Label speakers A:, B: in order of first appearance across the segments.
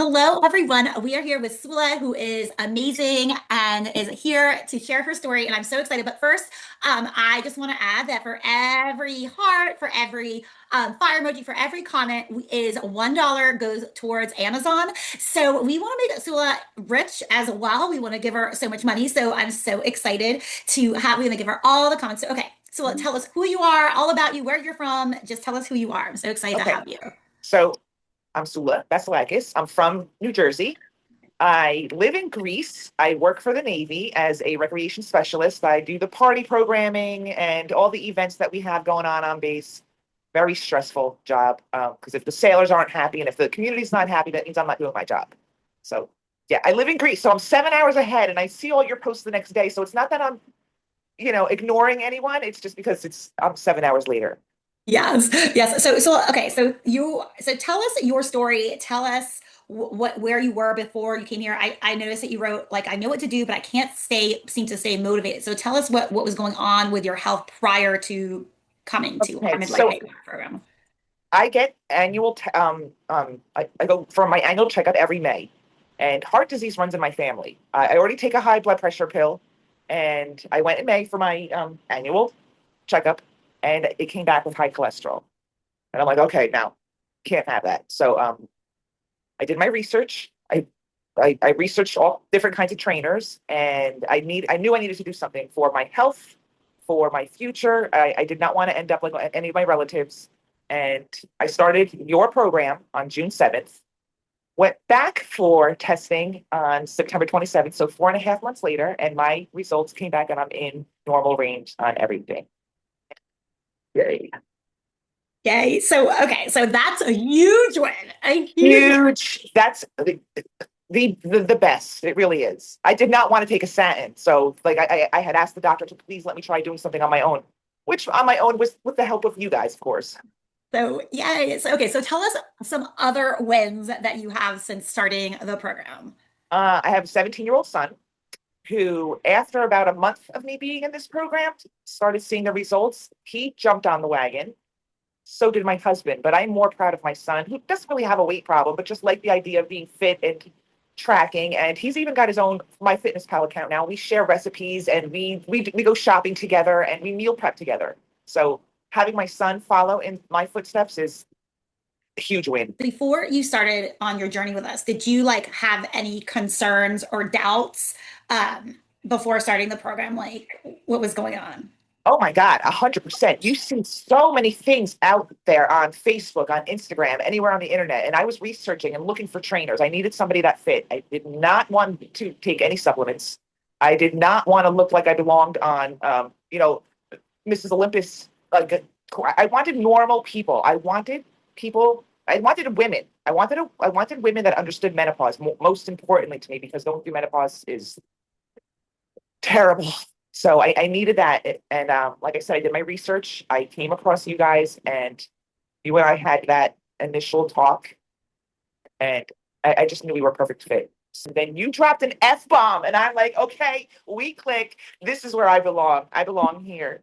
A: Hello, everyone. We are here with Soula, who is amazing and is here to share her story. And I'm so excited. But first, I just want to add that for every heart, for every fire emoji, for every comment, is $1 goes towards Amazon. So we want to make Soula rich as well. We want to give her so much money. So I'm so excited we're going to give her all the comments. So, okay. So
B: Mhm.
A: tell us who you are, all about you, where you're from. Just tell us who you are. I'm so excited to
B: Okay,
A: have you.
B: so I'm Soula Vasilakis. I'm from New Jersey. I live in Greece. I work for the Navy as a recreation specialist. I do the party programming and all the events that we have going on base. Very stressful job because if the sailors aren't happy and if the community's not happy, that means I'm not doing my job. So, yeah, I live in Greece. So I'm 7 hours ahead and I see all your posts the next day. So it's not that I'm, ignoring anyone. It's just because I'm 7 hours later.
A: Yes, yes. Okay. So tell us your story. Tell us where you were before you came here. I noticed that you wrote like I know what to do, but I can't seem to stay motivated. So tell us what was going on with your health prior to coming to our
B: Okay,
A: midlife
B: so
A: program.
B: I get I go for my annual checkup every May, and heart disease runs in my family. I already take a high blood pressure pill, and I went in May for my annual checkup, and it came back with high cholesterol. And I'm like, okay, now can't have that. So I did my research. I researched all different kinds of trainers, and I knew I needed to do something for my health, for my future. I did not want to end up like any of my relatives, and I started your program on June 7th. Went back for testing on September 27th, so 4.5 months later, and my results came back, and I'm in normal range on everything. Yay!
A: Okay. So that's a huge win. A huge win.
B: Huge. That's the best. It really is. I did not want to take a statin, so like I had asked the doctor to please let me try doing something on my own, which on my own was with the help of you guys, of course.
A: So yeah. Okay. So tell us some other wins that you have since starting the program.
B: I have a 17-year-old son who, after about a month of me being in this program, started seeing the results. He jumped on the wagon. So did my husband, but I'm more proud of my son, who doesn't really have a weight problem, but just like the idea of being fit and tracking. And he's even got his own My Fitness Pal account now. We share recipes and we go shopping together and we meal prep together. So having my son follow in my footsteps is a huge win.
A: Before you started on your journey with us, did you like have any concerns or doubts before starting the program? Like what was going on?
B: Oh my God, 100%. You see so many things out there on Facebook, on Instagram, anywhere on the internet. And I was researching and looking for trainers. I needed somebody that fit. I did not want to take any supplements. I did not want to look like I belonged on, Mrs. Olympus. Like, I wanted normal people. I wanted people. I wanted women. I wanted women that understood menopause. Most importantly to me, because going through menopause is terrible. So I needed that. And like I said, I did my research. I came across you guys, and you and I had that initial talk, and I just knew we were a perfect fit. So then you dropped an F bomb, and I'm like, okay, we click. This is where I belong. I belong here.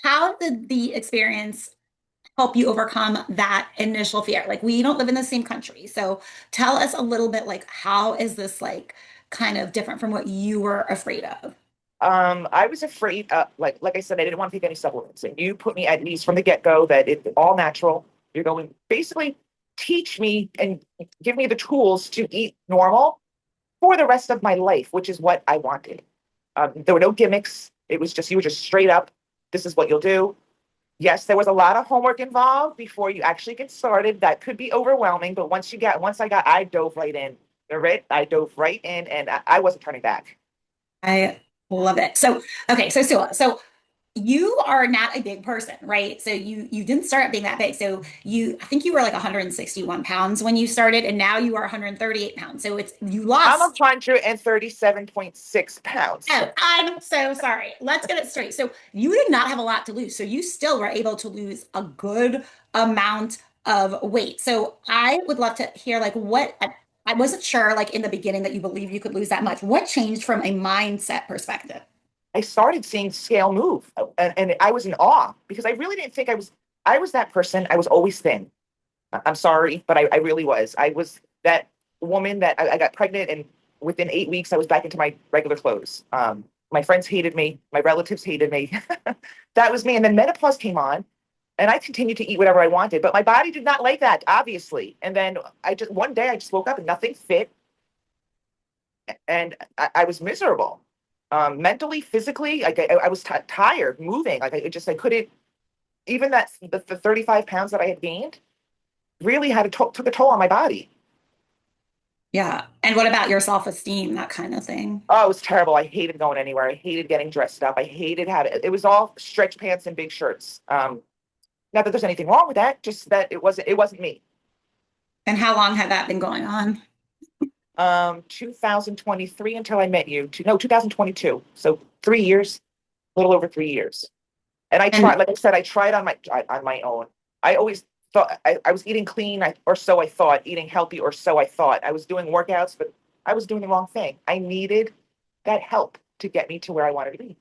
A: How did the experience help you overcome that initial fear? Like we don't live in the same country. So tell us a little bit like how is this like kind of different from what you were afraid of?
B: I was afraid, like I said, I didn't want to take any supplements, and you put me at ease from the get go that it's all natural. You're going to basically teach me and give me the tools to eat normal for the rest of my life, which is what I wanted. There were no gimmicks. It was just, you were just straight up, this is what you'll do. Yes, there was a lot of homework involved before you actually get started. That could be overwhelming, but I dove right in. I dove right in, and I wasn't turning back.
A: I love it. So you are not a big person, right? So you didn't start being that big. So I think you were like 161 pounds when you started, and now you are 138 pounds. So it's you
B: I'm
A: lost.
B: 137.6 pounds.
A: Oh, I'm so sorry. Let's get it straight. So you did not have a lot to lose. So you still were able to lose a good amount of weight. So I would love to hear like I wasn't sure like in the beginning that you believe you could lose that much. What changed from a mindset perspective?
B: I started seeing scale move, and I was in awe because I really didn't think I was that person. I was always thin. I'm sorry, but I really was. I was that woman that I got pregnant, and within 8 weeks, I was back into my regular clothes. My friends hated me. My relatives hated me. That was me. And then menopause came on, and I continued to eat whatever I wanted, but my body did not like that, obviously. And then one day I just woke up and nothing fit, and I was miserable. Mentally, physically, like I was tired, moving. Like I couldn't, even the 35 pounds that I had gained really took a toll on my body.
A: Yeah. And what about your self-esteem, that kind of thing?
B: Oh, it was terrible. I hated going anywhere. I hated getting dressed up. I hated having it was all stretch pants and big shirts. Not that there's anything wrong with that, just that it wasn't me.
A: And how long had that been going on?
B: 2023 until I met you. No, 2022. So 3 years, a little over 3 years. And I tried,
A: And
B: like I said, I tried on my own. I always thought I was eating clean, or so I thought, eating healthy, or so I thought. I was doing workouts, but I was doing the wrong thing. I needed that help to get me to where I wanted to be.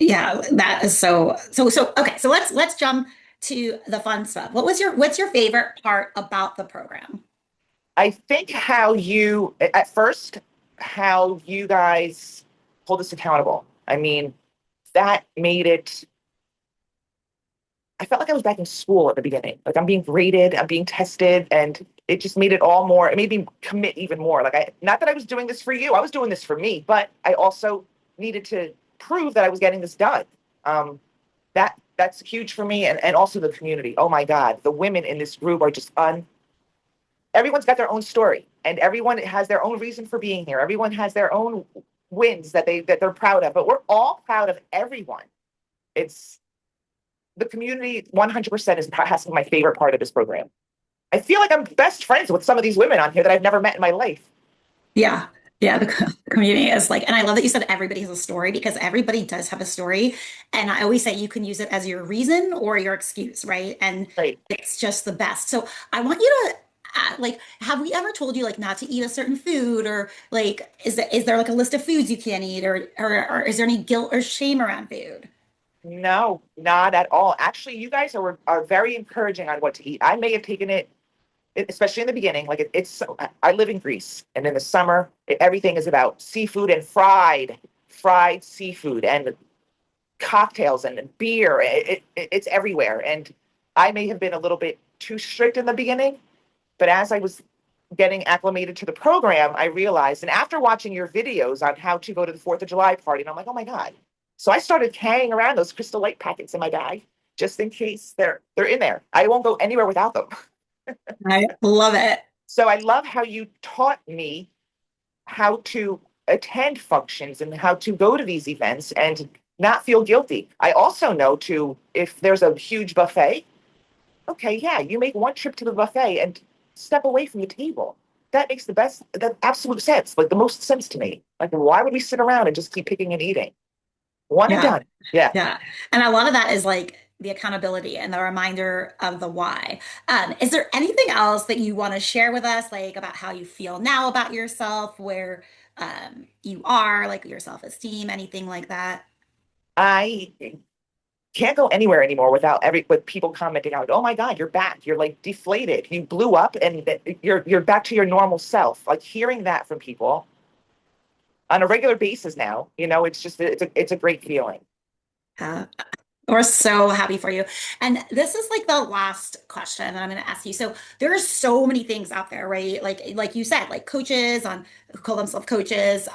A: yeah, that is so okay, so let's jump to the fun stuff. What's your favorite part about the program?
B: I think at first, how you guys hold us accountable. I mean, that made it, I felt like I was back in school at the beginning. Like I'm being graded, I'm being tested, and it just made it made me commit even more. Not that I was doing this for you, I was doing this for me, but I also needed to prove that I was getting this done. That's huge for me, and also the community. Oh my God, the women in this group are just everyone's got their own story, and everyone has their own reason for being here. Everyone has their own wins that they're proud of, but we're all proud of everyone. It's the community 100% has been my favorite part of this program. I feel like I'm best friends with some of these women on here that I've never met in my life.
A: Yeah. Yeah, the community is like, and I love that you said everybody has a story because everybody does have a story. And I always say you can use it as your reason or your excuse, right? And
B: Right.
A: it's just the best. So I want you to like, have we ever told you like not to eat a certain food or like, is there like a list of foods you can't eat or is there any guilt or shame around food?
B: No, not at all. Actually, you guys are very encouraging on what to eat. I may have taken especially in the beginning. Like it's so. I live in Greece, and in the summer, everything is about seafood and fried seafood and cocktails and beer. It's everywhere, and I may have been a little bit too strict in the beginning, but as I was getting acclimated to the program, I realized, and after watching your videos on how to go to the 4th of July party, and I'm like, oh my God. So I started carrying around those Crystal Light packets in my bag just in case they're in there. I won't go anywhere without them.
A: I love it.
B: So I love how you taught me how to attend functions and how to go to these events and not feel guilty. I also know if there's a huge buffet, okay, yeah, you make one trip to the buffet and step away from the table. That makes that absolute sense, like the most sense to me. Like, why would we sit around and just keep picking and eating? One and
A: Yeah.
B: done. Yeah.
A: Yeah. And a lot of that is like the accountability and the reminder of the why. Is there anything else that you want to share with us, like about how you feel now about yourself, where you are, like your self-esteem, anything like that?
B: I can't go anywhere anymore with people commenting out, oh my God, you're back. You're like deflated. You blew up and you're back to your normal self. Like hearing that from people on a regular basis now, it's a great feeling.
A: Uh, we're so happy for you. And this is like the last question that I'm going to ask you. So there are so many things out there, right? Like you said, like coaches on who call themselves coaches,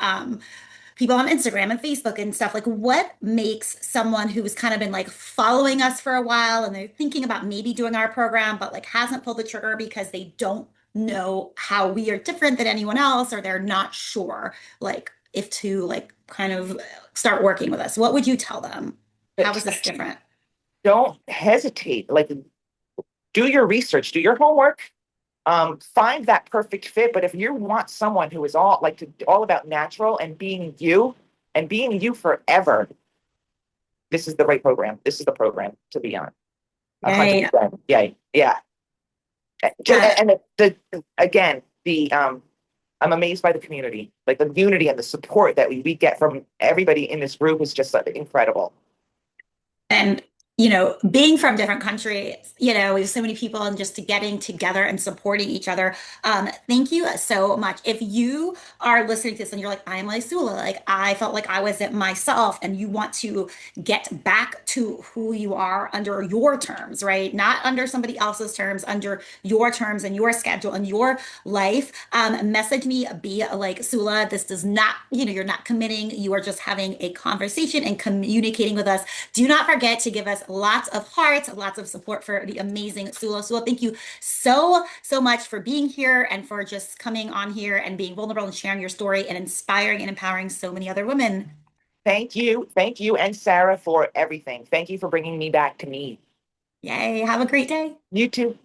A: people on Instagram and Facebook and stuff. Like, what makes someone who's kind of been like following us for a while and they're thinking about maybe doing our program, but like hasn't pulled the trigger because they don't know how we are different than anyone else, or they're not sure, like, if to like kind of start working with us? What would you tell them? How is this different?
B: Don't hesitate. Like, do your research, do your homework, find that perfect fit. But if you want someone who is all about natural and being you forever, this is the right program. This is the program to be on.
A: Right.
B: 100%. Yeah, yeah.
A: Uh,
B: And again, I'm amazed by the community, like the unity and the support that we get from everybody in this group is just incredible.
A: and being from different countries, with so many people and just getting together and supporting each other. Thank you so much. If you are listening to this and you're like, I'm like Sula, like I felt like I wasn't myself, and you want to get back to who you are under your terms, right? Not under somebody else's terms, under your terms and your schedule and your life, message me, be like Sula. This does not, you're not committing. You are just having a conversation and communicating with us. Do not forget to give us lots of hearts, lots of support for the amazing Sula. Sula, thank you so, so much for being here and for just coming on here and being vulnerable and sharing your story and inspiring and empowering so many other women.
B: Thank you. Thank you and Sarah for everything. Thank you for bringing me back to me.
A: Yay. Have a great day.
B: You too.